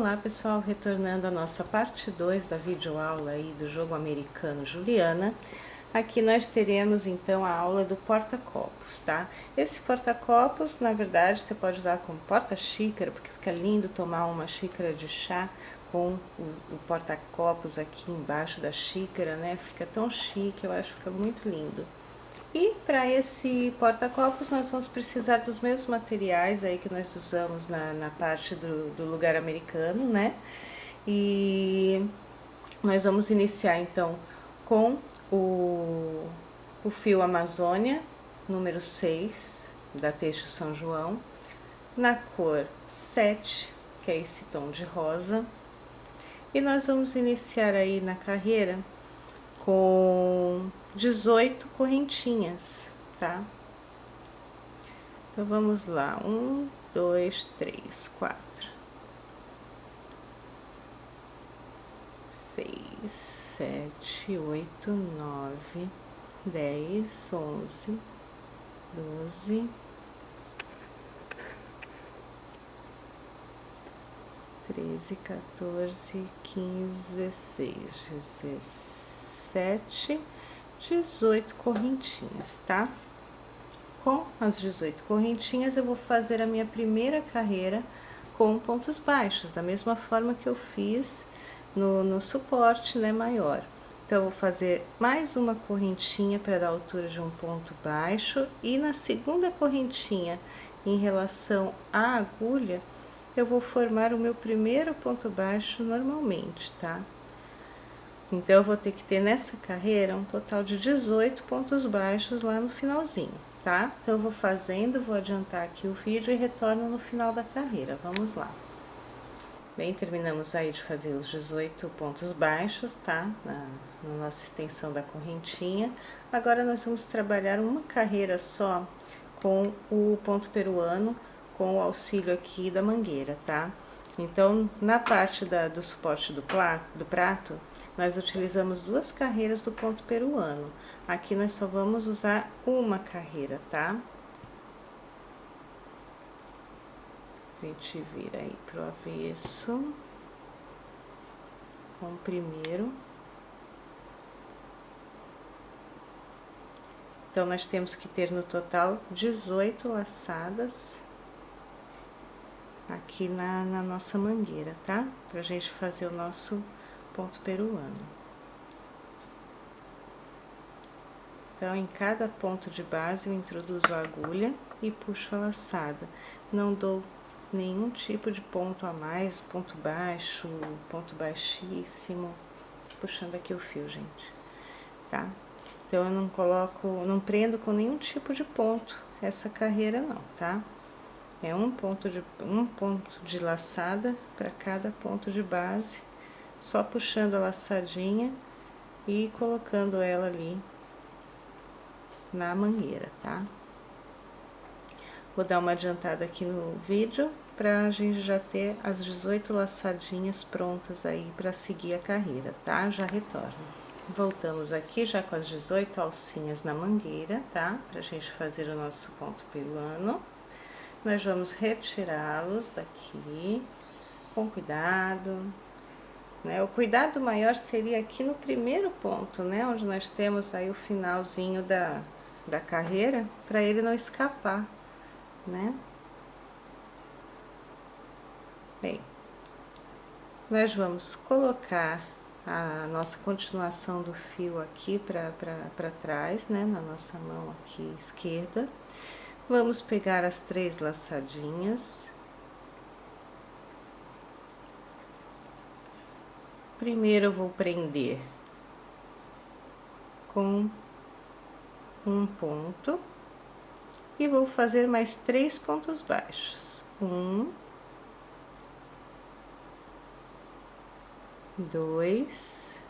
Olá pessoal, retornando à nossa parte 2 da videoaula aí do jogo americano Juliana. Aqui nós teremos então a aula do porta-copos, tá? Esse porta-copos, na verdade, você pode usar como porta-xícara, porque fica lindo tomar uma xícara de chá com o porta-copos aqui embaixo da xícara, né? Fica tão chique, eu acho que fica muito lindo. E para esse porta-copos nós vamos precisar dos mesmos materiais aí que nós usamos na parte do lugar americano, né? E nós vamos iniciar então com o fio Amazônia, número 6, da Têxtil São João, na cor 7, que é esse tom de rosa. E nós vamos iniciar aí na carreira com 18 correntinhas, tá? Então vamos lá, 1, 2, 3, 4, 6, 7, 8, 9, 10, 11, 12, 13, 14, 15, 16, 17, 18 correntinhas, tá? Com as 18 correntinhas eu vou fazer a minha primeira carreira com pontos baixos, da mesma forma que eu fiz no suporte, né, maior. Então, eu vou fazer mais uma correntinha para dar altura de um ponto baixo, e na segunda correntinha, em relação à agulha, eu vou formar o meu primeiro ponto baixo normalmente, tá? Então, eu vou ter que ter nessa carreira um total de 18 pontos baixos lá no finalzinho, tá? Então, eu vou fazendo, vou adiantar aqui o vídeo e retorno no final da carreira. Vamos lá. Bem, terminamos aí de fazer os 18 pontos baixos, tá? Na nossa extensão da correntinha. Agora, nós vamos trabalhar uma carreira só com o ponto peruano, com o auxílio aqui da mangueira, tá? Então, na parte do suporte do prato, nós utilizamos duas carreiras do ponto peruano. Aqui nós só vamos usar uma carreira, tá? A gente vira aí pro avesso com o primeiro. Então, nós temos que ter no total 18 laçadas aqui na nossa mangueira, tá? Pra gente fazer o nosso ponto peruano. Então, em cada ponto de base, eu introduzo a agulha e puxo a laçada. Não dou nenhum tipo de ponto a mais, ponto baixo, ponto baixíssimo. Puxando aqui o fio, gente, tá? Então, eu não coloco, não prendo com nenhum tipo de ponto essa carreira não, tá? É um ponto de laçada para cada ponto de base, só puxando a laçadinha e colocando ela ali na mangueira, tá? Vou dar uma adiantada aqui no vídeo pra gente já ter as 18 laçadinhas prontas aí pra seguir a carreira, tá? Já retorno. Voltamos aqui já com as 18 alcinhas na mangueira, tá? Pra gente fazer o nosso ponto peruano. Nós vamos retirá-los daqui com cuidado, né? O cuidado maior seria aqui no primeiro ponto, né? Onde nós temos aí o finalzinho da carreira, para ele não escapar, né? Bem, nós vamos colocar a nossa continuação do fio aqui para trás, né? Na nossa mão aqui esquerda. Vamos pegar as 3 laçadinhas. Primeiro eu vou prender com um ponto e vou fazer mais 3 pontos baixos. 1, 2,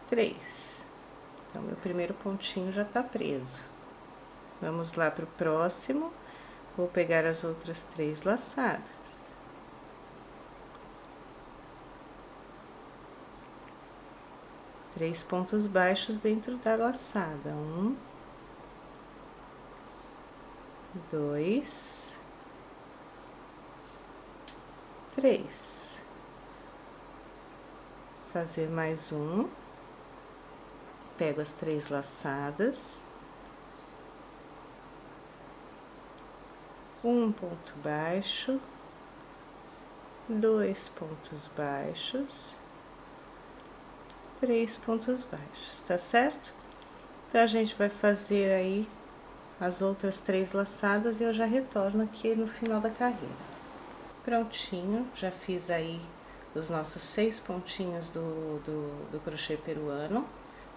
3. Então, meu primeiro pontinho já tá preso. Vamos lá pro próximo. Vou pegar as outras 3 laçadas. Três pontos baixos dentro da laçada. 1, 2, 3. Fazer mais um. Pego as 3 laçadas. Um ponto baixo, 2 pontos baixos, 3 pontos baixos, tá certo? Então, a gente vai fazer aí as outras 3 laçadas e eu já retorno aqui no final da carreira. Prontinho, já fiz aí os nossos 6 pontinhos do crochê peruano,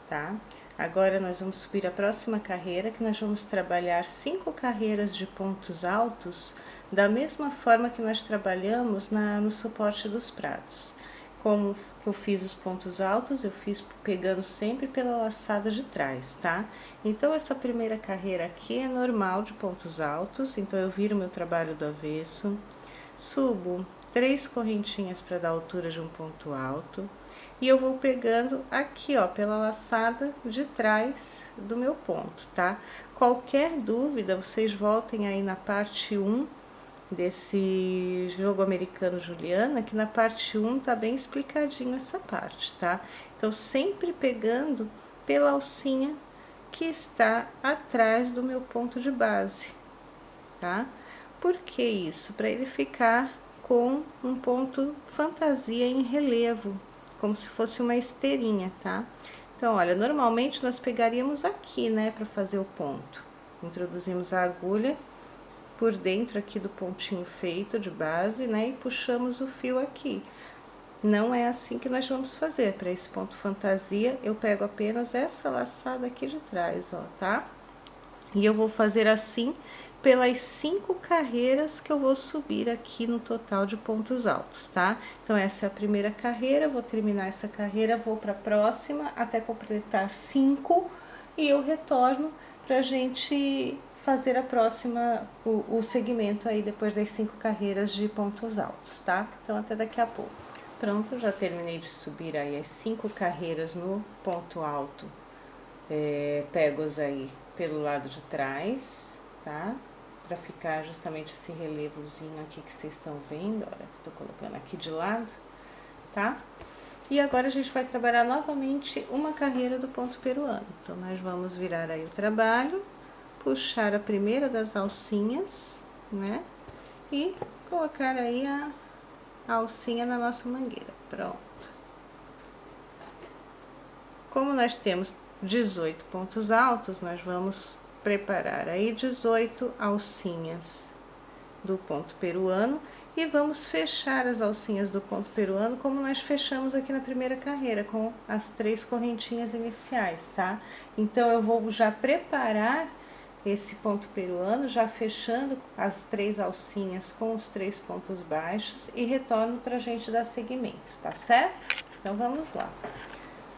tá? Agora, nós vamos subir a próxima carreira, que nós vamos trabalhar 5 carreiras de pontos altos, da mesma forma que nós trabalhamos no suporte dos pratos. Como que eu fiz os pontos altos, eu fiz pegando sempre pela laçada de trás, tá? Então, essa primeira carreira aqui é normal de pontos altos, então eu viro meu trabalho do avesso, subo 3 correntinhas para dar altura de um ponto alto, e eu vou pegando aqui, ó, pela laçada de trás do meu ponto, tá? Qualquer dúvida, vocês voltem aí na parte 1 desse jogo americano Juliana, que na parte 1 tá bem explicadinho essa parte, tá? Então, sempre pegando pela alcinha que está atrás do meu ponto de base, tá? Por que isso? Para ele ficar com um ponto fantasia em relevo, como se fosse uma esteirinha, tá? Então, olha, normalmente nós pegaríamos aqui, né, para fazer o ponto. Introduzimos a agulha por dentro aqui do pontinho feito de base, né, e puxamos o fio aqui. Não é assim que nós vamos fazer. Para esse ponto fantasia, eu pego apenas essa laçada aqui de trás, ó, tá? E eu vou fazer assim pelas 5 carreiras que eu vou subir aqui no total de pontos altos, tá? Então, essa é a primeira carreira, vou terminar essa carreira, vou para a próxima até completar 5 e eu retorno pra gente fazer a próxima, o segmento aí depois das 5 carreiras de pontos altos, tá? Então, até daqui a pouco. Pronto, já terminei de subir aí as 5 carreiras no ponto alto, pegos aí pelo lado de trás, tá? Pra ficar justamente esse relevozinho aqui que vocês estão vendo, olha, tô colocando aqui de lado, tá? E agora a gente vai trabalhar novamente uma carreira do ponto peruano. Então, nós vamos virar aí o trabalho, puxar a primeira das alcinhas, né? E colocar aí a alcinha na nossa mangueira. Pronto. Como nós temos 18 pontos altos, nós vamos preparar aí 18 alcinhas do ponto peruano e vamos fechar as alcinhas do ponto peruano como nós fechamos aqui na primeira carreira, com as 3 correntinhas iniciais, tá? Então, eu vou já preparar esse ponto peruano, já fechando as 3 alcinhas com os 3 pontos baixos e retorno pra gente dar seguimento, tá certo? Então, vamos lá.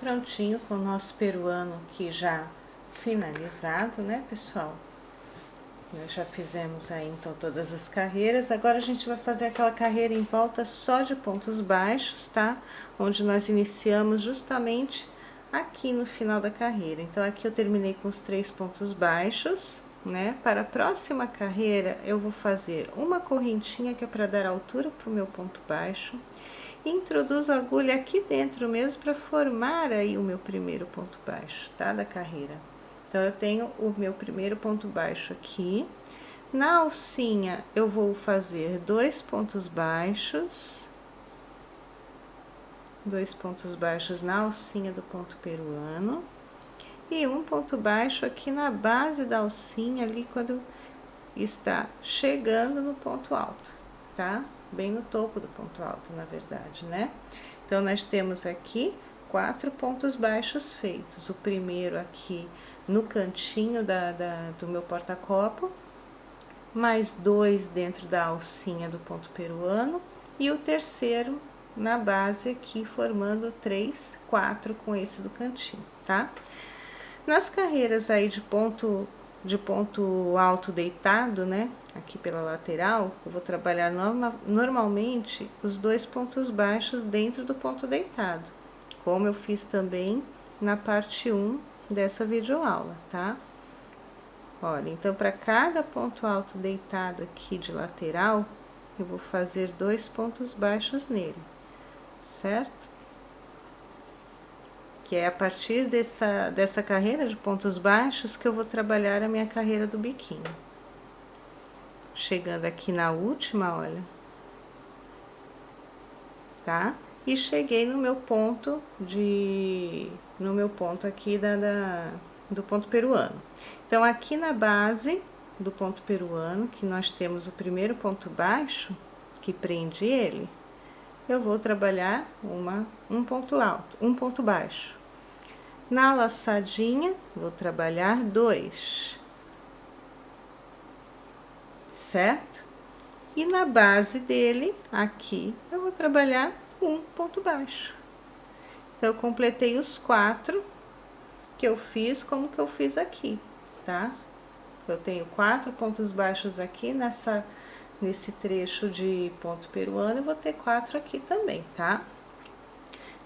Prontinho com o nosso peruano aqui já finalizado, né, pessoal? Nós já fizemos aí, então, todas as carreiras. Agora, a gente vai fazer aquela carreira em volta só de pontos baixos, tá? Onde nós iniciamos justamente aqui no final da carreira. Então, aqui eu terminei com os 3 pontos baixos, né? Para a próxima carreira, eu vou fazer uma correntinha que é para dar altura para o meu ponto baixo. Introduzo a agulha aqui dentro mesmo para formar aí o meu primeiro ponto baixo, tá? Da carreira. Então, eu tenho o meu primeiro ponto baixo aqui. Na alcinha, eu vou fazer 2 pontos baixos. 2 pontos baixos na alcinha do ponto peruano. E um ponto baixo aqui na base da alcinha, ali quando está chegando no ponto alto, tá? Bem no topo do ponto alto, na verdade, né? Então, nós temos aqui 4 pontos baixos feitos. O primeiro aqui no cantinho do meu porta-copo, mais 2 dentro da alcinha do ponto peruano, e o terceiro na base aqui, formando 3, 4 com esse do cantinho, tá? Nas carreiras aí de ponto alto deitado, né, aqui pela lateral, eu vou trabalhar normalmente os 2 pontos baixos dentro do ponto deitado, como eu fiz também na parte 1 dessa videoaula, tá? Olha, então, para cada ponto alto deitado aqui de lateral, eu vou fazer 2 pontos baixos nele, certo? Que é a partir dessa carreira de pontos baixos que eu vou trabalhar a minha carreira do biquinho. Chegando aqui na última, olha, tá? E cheguei no meu ponto aqui do ponto peruano. Então, aqui na base do ponto peruano, que nós temos o primeiro ponto baixo, que prende ele, eu vou trabalhar um ponto alto, um ponto baixo. Na laçadinha, vou trabalhar 2, certo? E na base dele, aqui, eu vou trabalhar um ponto baixo. Então, eu completei os 4 que eu fiz, como que eu fiz aqui, tá? Eu tenho 4 pontos baixos aqui nesse trecho de ponto peruano, eu vou ter 4 aqui também, tá?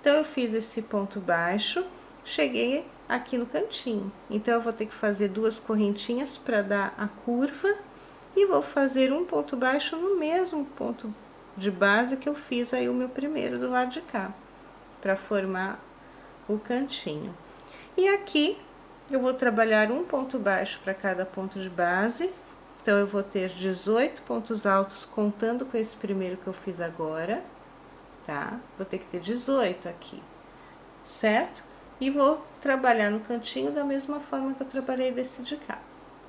Então, eu fiz esse ponto baixo, cheguei aqui no cantinho. Então, eu vou ter que fazer 2 correntinhas para dar a curva e vou fazer um ponto baixo no mesmo ponto de base que eu fiz aí o meu primeiro do lado de cá, para formar o cantinho. E aqui eu vou trabalhar um ponto baixo para cada ponto de base. Então, eu vou ter 18 pontos altos contando com esse primeiro que eu fiz agora, tá? Vou ter que ter 18 aqui, certo? E vou trabalhar no cantinho da mesma forma que eu trabalhei desse de cá,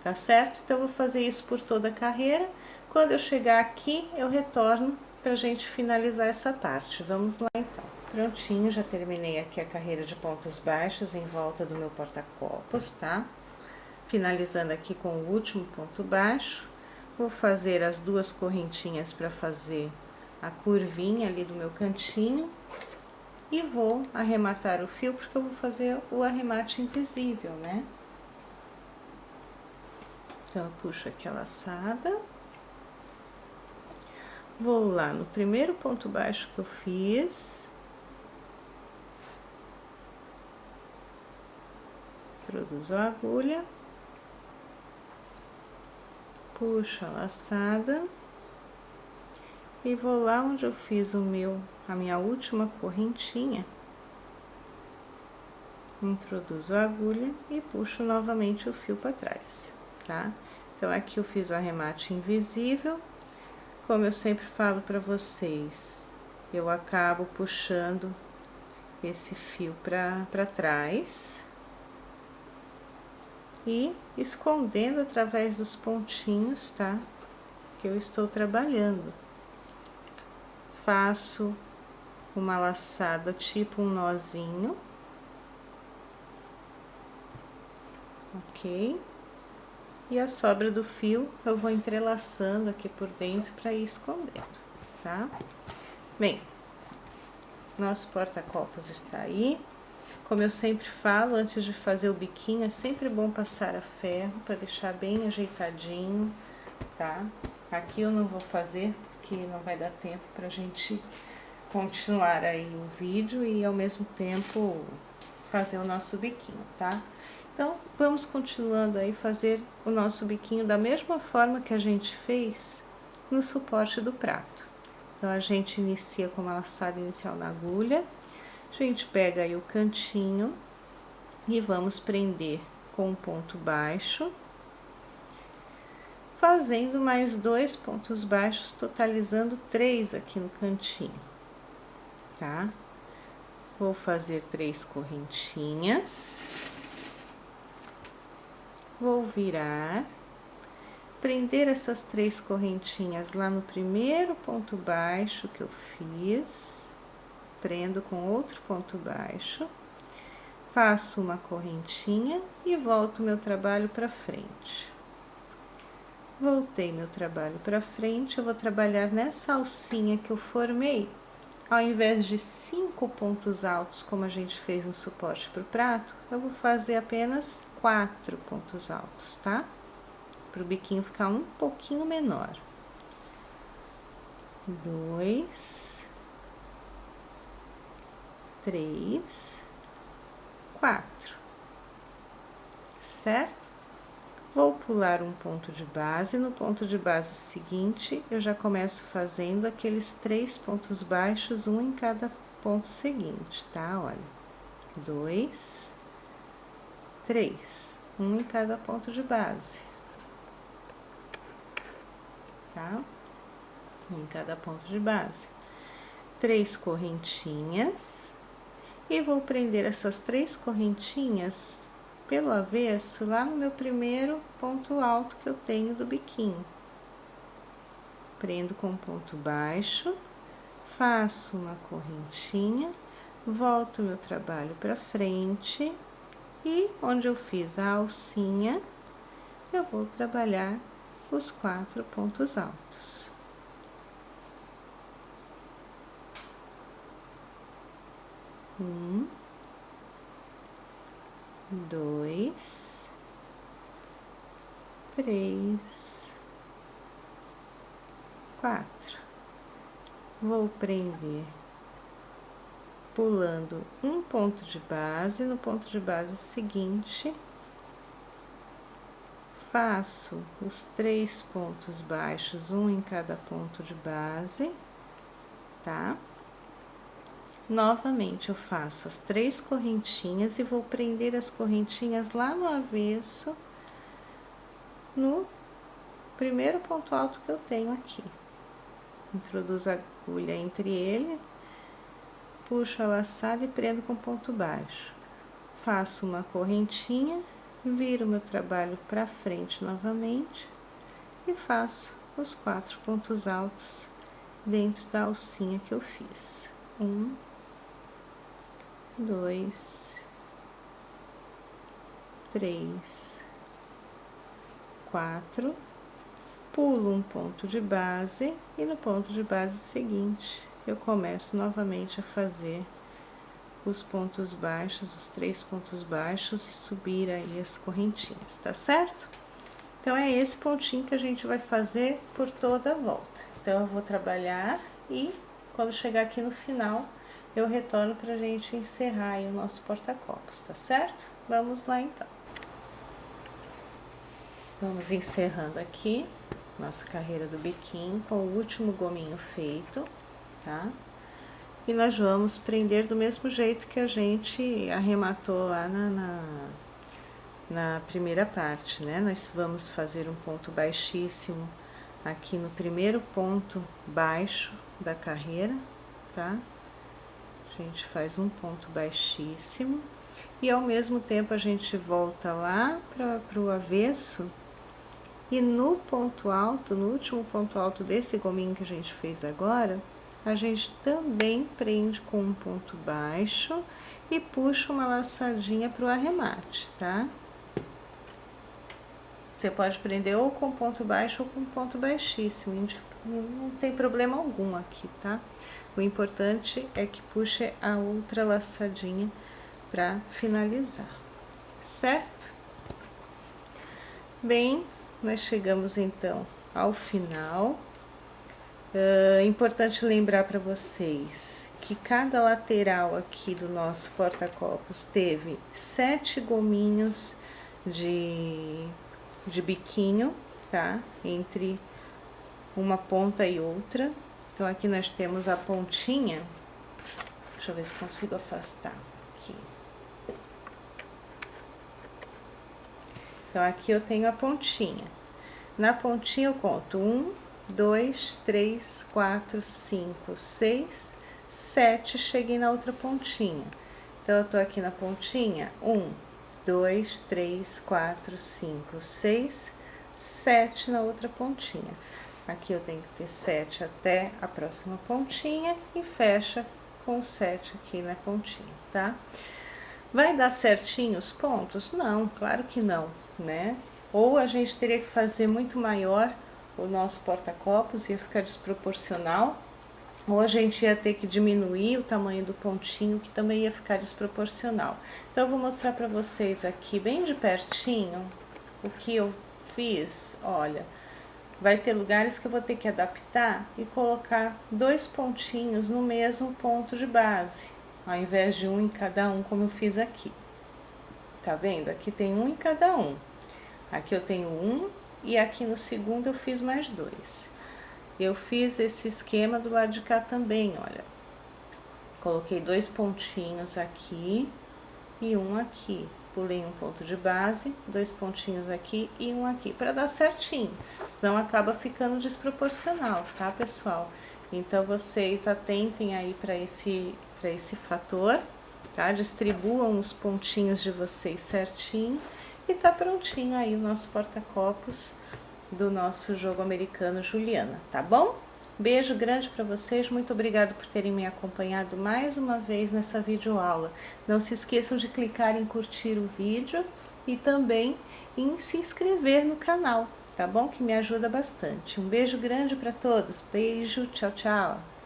tá certo? Então, eu vou fazer isso por toda a carreira. Quando eu chegar aqui, eu retorno pra gente finalizar essa parte. Vamos lá, então. Prontinho, já terminei aqui a carreira de pontos baixos em volta do meu porta-copos, tá? Finalizando aqui com o último ponto baixo, vou fazer as 2 correntinhas para fazer a curvinha ali do meu cantinho e vou arrematar o fio, porque eu vou fazer o arremate invisível, né? Então, eu puxo aqui a laçada, vou lá no primeiro ponto baixo que eu fiz, introduzo a agulha, puxo a laçada e vou lá onde eu fiz a minha última correntinha, introduzo a agulha e puxo novamente o fio para trás, tá? Então, aqui eu fiz o arremate invisível. Como eu sempre falo para vocês, eu acabo puxando esse fio para trás e escondendo através dos pontinhos, tá? Que eu estou trabalhando. Faço uma laçada tipo um nozinho, ok? E a sobra do fio eu vou entrelaçando aqui por dentro para ir escondendo, tá? Bem, nosso porta-copos está aí. Como eu sempre falo, antes de fazer o biquinho, é sempre bom passar a ferro para deixar bem ajeitadinho, tá? Aqui eu não vou fazer, porque não vai dar tempo pra gente continuar aí o vídeo e ao mesmo tempo fazer o nosso biquinho, tá? Então, vamos continuando aí fazer o nosso biquinho da mesma forma que a gente fez no suporte do prato. Então, a gente inicia com uma laçada inicial na agulha, a gente pega aí o cantinho e vamos prender com um ponto baixo, fazendo mais 2 pontos baixos, totalizando 3 aqui no cantinho, tá? Vou fazer 3 correntinhas. Vou virar, prender essas 3 correntinhas lá no primeiro ponto baixo que eu fiz, prendo com outro ponto baixo, faço uma correntinha e volto meu trabalho para frente. Voltei meu trabalho para frente, eu vou trabalhar nessa alcinha que eu formei, ao invés de 5 pontos altos, como a gente fez no suporte para o prato, eu vou fazer apenas 4 pontos altos, tá? Para o biquinho ficar um pouquinho menor. 2, 3, 4, certo? Vou pular um ponto de base, no ponto de base seguinte, eu já começo fazendo aqueles 3 pontos baixos, um em cada ponto seguinte, tá? Olha, 2, 3, um em cada ponto de base, tá? Um em cada ponto de base. 3 correntinhas, e vou prender essas 3 correntinhas pelo avesso lá no meu primeiro ponto alto que eu tenho do biquinho. Prendo com ponto baixo, faço uma correntinha, volto meu trabalho para frente e onde eu fiz a alcinha, eu vou trabalhar os 4 pontos altos. Um, 2, 3, 4. Vou prender pulando um ponto de base, no ponto de base seguinte, faço os 3 pontos baixos, um em cada ponto de base, tá? Novamente eu faço as 3 correntinhas e vou prender as correntinhas lá no avesso, no primeiro ponto alto que eu tenho aqui. Introduzo a agulha entre ele, puxo a laçada e prendo com ponto baixo. Faço uma correntinha, viro meu trabalho para frente novamente e faço os 4 pontos altos dentro da alcinha que eu fiz. 1, 2, 3, 4, pulo um ponto de base e no ponto de base seguinte eu começo novamente a fazer os pontos baixos, os 3 pontos baixos e subir aí as correntinhas, tá certo? Então, é esse pontinho que a gente vai fazer por toda a volta. Então, eu vou trabalhar e quando chegar aqui no final, eu retorno pra gente encerrar aí o nosso porta-copos, tá certo? Vamos lá, então. Vamos encerrando aqui nossa carreira do biquinho com o último gominho feito, tá? E nós vamos prender do mesmo jeito que a gente arrematou lá na primeira parte, né? Nós vamos fazer um ponto baixíssimo aqui no primeiro ponto baixo da carreira, tá? A gente faz um ponto baixíssimo e ao mesmo tempo a gente volta lá para o avesso e no ponto alto, no último ponto alto desse gominho que a gente fez agora, a gente também prende com um ponto baixo e puxa uma laçadinha para o arremate, tá? Você pode prender ou com ponto baixo ou com ponto baixíssimo, não tem problema algum aqui, tá? O importante é que puxe a outra laçadinha para finalizar, certo? Bem, nós chegamos então ao final. É importante lembrar para vocês que cada lateral aqui do nosso porta-copos teve 7 gominhos de biquinho, tá? Entre uma ponta e outra. Então, aqui nós temos a pontinha. Deixa eu ver se consigo afastar aqui. Então, aqui eu tenho a pontinha. Na pontinha eu conto 1, 2, 3, 4, 5, 6, 7. Cheguei na outra pontinha. Então, eu tô aqui na pontinha 1, 2, 3, 4, 5, 6, 7 na outra pontinha. Aqui eu tenho que ter 7 até a próxima pontinha e fecha com 7 aqui na pontinha, tá? Vai dar certinho os pontos? Não, claro que não, né? Ou a gente teria que fazer muito maior o nosso porta-copos, ia ficar desproporcional, ou a gente ia ter que diminuir o tamanho do pontinho, que também ia ficar desproporcional. Então, eu vou mostrar para vocês aqui, bem de pertinho, o que eu fiz. Olha, vai ter lugares que eu vou ter que adaptar e colocar 2 pontinhos no mesmo ponto de base, ao invés de um em cada um, como eu fiz aqui. Tá vendo? Aqui tem um em cada um. Aqui eu tenho um e aqui no segundo eu fiz mais 2. Eu fiz esse esquema do lado de cá também, olha. Coloquei 2 pontinhos aqui e um aqui. Pulei um ponto de base, 2 pontinhos aqui e um aqui, para dar certinho. Senão acaba ficando desproporcional, tá, pessoal? Então, vocês atentem aí para esse fator, tá? Distribuam os pontinhos de vocês certinho. E tá prontinho aí o nosso porta-copos do nosso jogo americano Juliana, tá bom? Beijo grande para vocês, muito obrigado por terem me acompanhado mais uma vez nessa videoaula. Não se esqueçam de clicar em curtir o vídeo e também em se inscrever no canal, tá bom? Que me ajuda bastante. Um beijo grande para todos, beijo, tchau, tchau!